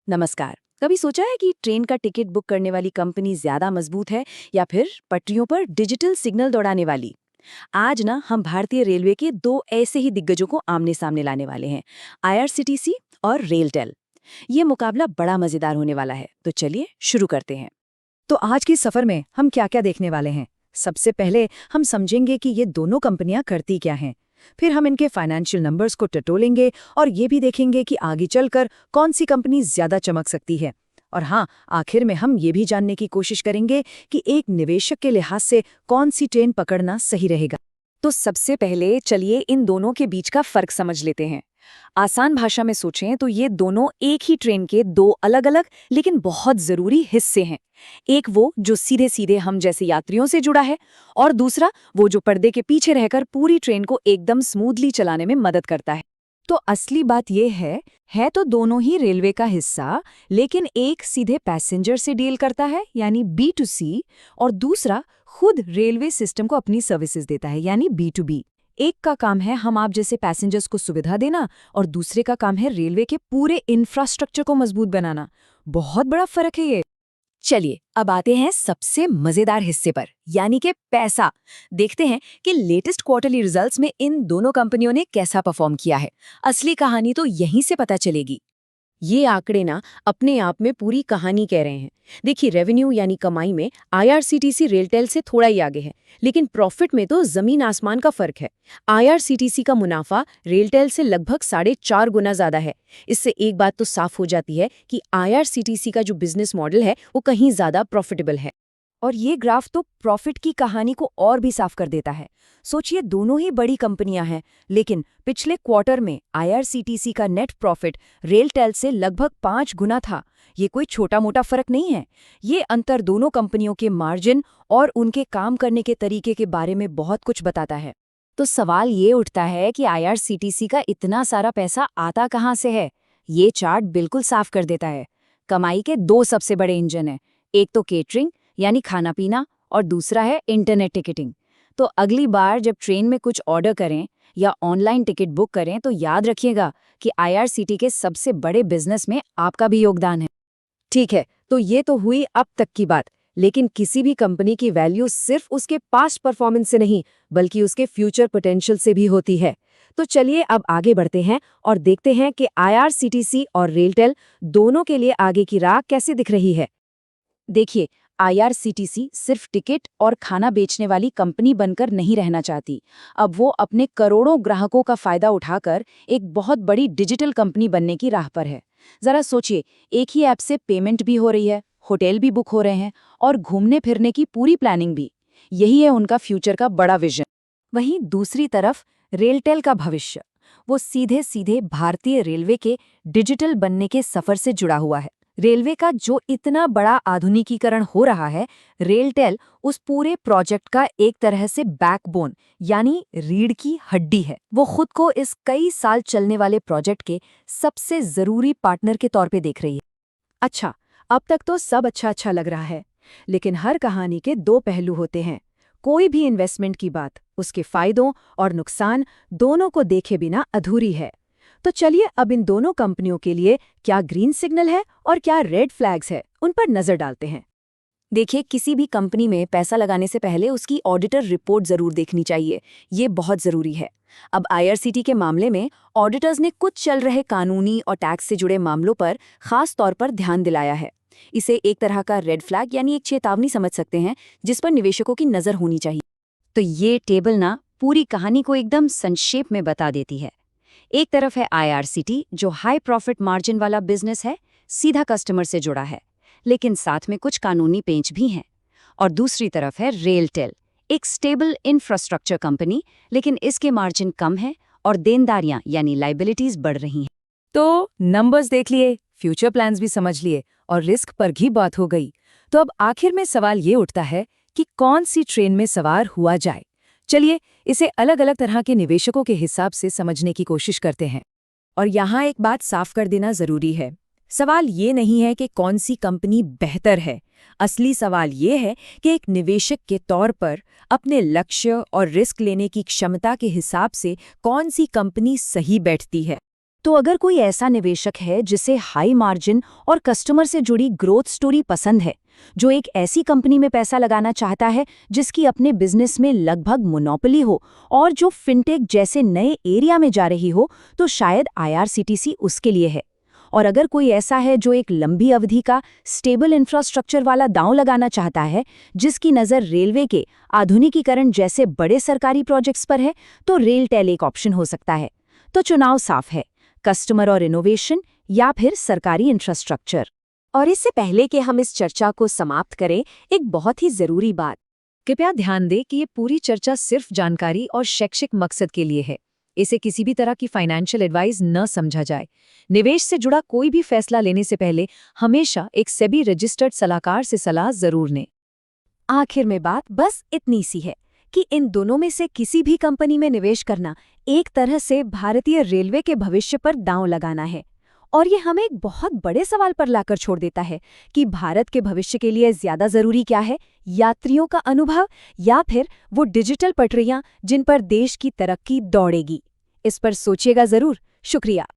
नमस्कार। कभी सोचा है कि ट्रेन का टिकट बुक करने वाली कंपनी ज्यादा मजबूत है या फिर पटरियों पर डिजिटल सिग्नल दौड़ाने वाली? आज ना हम भारतीय रेलवे के दो ऐसे ही दिग्गजों को आमने सामने लाने वाले हैं, आईआरसीटीसी और रेलटेल। ये मुकाबला बड़ा मजेदार होने वाला है, तो चलिए शुरू करते हैं। तो आज के सफर में हम क्या क्या देखने वाले हैं? सबसे पहले हम समझेंगे कि ये दोनों कंपनियां करती क्या हैं। फिर हम इनके फाइनेंशियल नंबर्स को टटोलेंगे और ये भी देखेंगे कि आगे चलकर कौन सी कंपनी ज्यादा चमक सकती है। और हाँ, आखिर में हम ये भी जानने की कोशिश करेंगे कि एक निवेशक के लिहाज से कौन सी ट्रेन पकड़ना सही रहेगा। तो सबसे पहले चलिए इन दोनों के बीच का फर्क समझ लेते हैं। आसान भाषा में सोचें तो ये दोनों एक ही ट्रेन के दो अलग-अलग लेकिन बहुत जरूरी हिस्से हैं। एक वो जो सीधे सीधे हम जैसे यात्रियों से जुड़ा है, और दूसरा वो जो पर्दे के पीछे रहकर पूरी ट्रेन को एकदम स्मूथली चलाने में मदद करता है। तो असली बात यह है तो दोनों ही रेलवे का हिस्सा, लेकिन एक सीधे पैसेंजर से डील करता है यानी B2C, और दूसरा खुद रेलवे सिस्टम को अपनी सर्विसेज देता है यानी B2B। एक का काम है हम आप जैसे पैसेंजर्स को सुविधा देना और दूसरे का काम है रेलवे के पूरे इंफ्रास्ट्रक्चर को मजबूत बनाना। बहुत बड़ा फर्क है ये। चलिए अब आते हैं सबसे मजेदार हिस्से पर, यानी कि पैसा। देखते हैं कि लेटेस्ट क्वार्टरली रिजल्ट्स में इन दोनों कंपनियों ने कैसा परफॉर्म किया है। असली कहानी तो यहीं से पता चलेगी। ये आंकड़े ना अपने आप में पूरी कहानी कह रहे हैं। देखिए, रेवेन्यू यानी कमाई में आईआरसीटीसी रेलटेल से थोड़ा ही आगे है, लेकिन प्रॉफिट में तो जमीन आसमान का फर्क है। आईआरसीटीसी का मुनाफा रेलटेल से लगभग 4.5 गुना ज्यादा है। इससे एक बात तो साफ हो जाती है कि आईआरसीटीसी का जो बिजनेस मॉडल है वो कहीं ज्यादा प्रॉफिटेबल है। और ये ग्राफ तो प्रॉफिट की कहानी को और भी साफ कर देता है। सोचिए, दोनों ही बड़ी कंपनियां हैं, लेकिन पिछले क्वार्टर में आईआरसीटीसी का नेट प्रॉफिट रेलटेल से लगभग 5 गुना था। ये कोई छोटा मोटा फर्क नहीं है। ये अंतर दोनों कंपनियों के मार्जिन और उनके काम करने के तरीके के बारे में बहुत कुछ बताता है। तो सवाल ये उठता है कि आईआरसीटीसी का इतना सारा पैसा आता कहाँ से है? ये चार्ट बिल्कुल साफ कर देता है। कमाई के दो सबसे बड़े इंजन हैं, एक तो केटरिंग यानी खाना पीना, और दूसरा है इंटरनेट टिकटिंग। तो अगली बार जब ट्रेन में कुछ ऑर्डर करें या ऑनलाइन टिकट बुक करें तो याद रखिएगा कि आईआरसीटी के सबसे बड़े बिजनेस में आपका भी योगदान है। ठीक है, तो ये तो हुई अब तक की बात, लेकिन किसी भी कंपनी की वैल्यू सिर्फ उसके पास्ट परफॉर्मेंस से नहीं, बल्कि उसके फ्यूचर पोटेंशियल से भी होती है। तो चलिए अब आगे बढ़ते हैं और देखते हैं कि आईआरसीटीसी और रेलटेल दोनों के लिए आगे की राह कैसे दिख रही है। देखिए, आईआरसीटीसी सिर्फ टिकट और खाना बेचने वाली कंपनी बनकर नहीं रहना चाहती। अब वो अपने करोड़ों ग्राहकों का फायदा उठाकर एक बहुत बड़ी डिजिटल कंपनी बनने की राह पर है। जरा सोचिए, एक ही ऐप से पेमेंट भी हो रही है, होटल भी बुक हो रहे हैं और घूमने फिरने की पूरी प्लानिंग भी। यही है उनका फ्यूचर का बड़ा विजन। वहीं दूसरी तरफ रेलटेल का भविष्य, वो सीधे सीधे भारतीय रेलवे के डिजिटल बनने के सफर से जुड़ा हुआ है। रेलवे का जो इतना बड़ा आधुनिकीकरण हो रहा है, रेलटेल उस पूरे प्रोजेक्ट का एक तरह से बैकबोन यानी रीढ़ की हड्डी है। वो खुद को इस कई साल चलने वाले प्रोजेक्ट के सबसे जरूरी पार्टनर के तौर पे देख रही है। अच्छा, अब तक तो सब अच्छा अच्छा लग रहा है, लेकिन हर कहानी के दो पहलू होते हैं। कोई भी इन्वेस्टमेंट की बात उसके फायदों और नुकसान दोनों को देखे बिना अधूरी है। तो चलिए अब इन दोनों कंपनियों के लिए क्या ग्रीन सिग्नल है और क्या रेड फ्लैग्स है, उन पर नजर डालते हैं। देखिए, किसी भी कंपनी में पैसा लगाने से पहले उसकी ऑडिटर रिपोर्ट जरूर देखनी चाहिए। ये बहुत जरूरी है। अब आईआरसीटी के मामले में ऑडिटर्स ने कुछ चल रहे कानूनी और टैक्स से जुड़े मामलों पर खास तौर पर ध्यान दिलाया है। इसे एक तरह का रेड फ्लैग यानी एक चेतावनी समझ सकते हैं, जिस पर निवेशकों की नजर होनी चाहिए। तो ये टेबल ना पूरी कहानी को एकदम संक्षेप में बता देती है। एक तरफ है आईआरसीटी, जो हाई प्रॉफिट मार्जिन वाला बिजनेस है, सीधा कस्टमर से जुड़ा है, लेकिन साथ में कुछ कानूनी पेंच भी हैं। और दूसरी तरफ है रेलटेल, एक स्टेबल इंफ्रास्ट्रक्चर कंपनी, लेकिन इसके मार्जिन कम है और देनदारियां यानी लाइबिलिटीज बढ़ रही हैं। तो नंबर्स देख लिए, फ्यूचर प्लान्स भी समझ लिए और रिस्क पर भी बात हो गई। तो अब आखिर में सवाल ये उठता है कि कौन सी ट्रेन में सवार हुआ जाए। चलिए इसे अलग अलग तरह के निवेशकों के हिसाब से समझने की कोशिश करते हैं। और यहाँ एक बात साफ कर देना जरूरी है। सवाल ये नहीं है कि कौन सी कंपनी बेहतर है। असली सवाल ये है कि एक निवेशक के तौर पर अपने लक्ष्य और रिस्क लेने की क्षमता के हिसाब से कौन सी कंपनी सही बैठती है। तो अगर कोई ऐसा निवेशक है जिसे हाई मार्जिन और कस्टमर से जुड़ी ग्रोथ स्टोरी पसंद है, जो एक ऐसी कंपनी में पैसा लगाना चाहता है जिसकी अपने बिजनेस में लगभग मोनोपोली हो और जो फिनटेक जैसे नए एरिया में जा रही हो, तो शायद IRCTC उसके लिए है। और अगर कोई ऐसा है जो एक लंबी अवधि का स्टेबल इंफ्रास्ट्रक्चर वाला दांव लगाना चाहता है, जिसकी नज़र रेलवे के आधुनिकीकरण जैसे बड़े सरकारी प्रोजेक्ट्स पर है, तो रेलटेल एक ऑप्शन हो सकता है। तो चुनाव साफ है, कस्टमर और इनोवेशन या फिर सरकारी इंफ्रास्ट्रक्चर। और इससे पहले कि हम इस चर्चा को समाप्त करें, एक बहुत ही जरूरी बात। कृपया ध्यान दें कि ये पूरी चर्चा सिर्फ जानकारी और शैक्षिक मकसद के लिए है। इसे किसी भी तरह की फाइनेंशियल एडवाइस न समझा जाए। निवेश से जुड़ा कोई भी फैसला लेने से पहले हमेशा एक सेबी रजिस्टर्ड सलाहकार से सलाह जरूर लें। आखिर में बात बस इतनी सी है कि इन दोनों में से किसी भी कंपनी में निवेश करना एक तरह से भारतीय रेलवे के भविष्य पर दांव लगाना है। और ये हमें एक बहुत बड़े सवाल पर लाकर छोड़ देता है कि भारत के भविष्य के लिए ज्यादा जरूरी क्या है, यात्रियों का अनुभव या फिर वो डिजिटल पटरियां जिन पर देश की तरक्की दौड़ेगी। इस पर सोचिएगा जरूर। शुक्रिया।